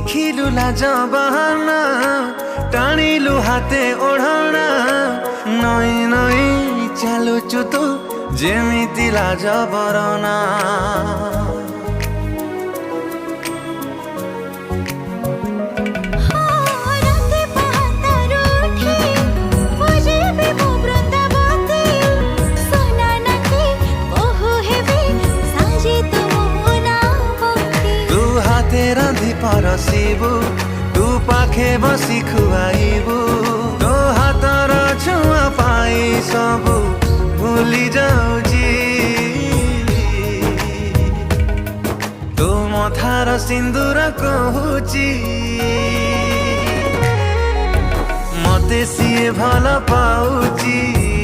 ଦେଖିଲୁ ଲାଜ ବାହାନା ଟାଣିଲୁ ହାତେ ଓଢ଼ଣା ନଈ ନଈ ଚାଲୁଛୁ ତୁ ଯେମିତି ଲାଜ ବରନା रांधि परसिबु तू पाखे बसी खुआइबु तो हातर छुआ पाई सबु भूली जाऊची तो मथार सिंदूर कहूची मते सिए भल पाऊची।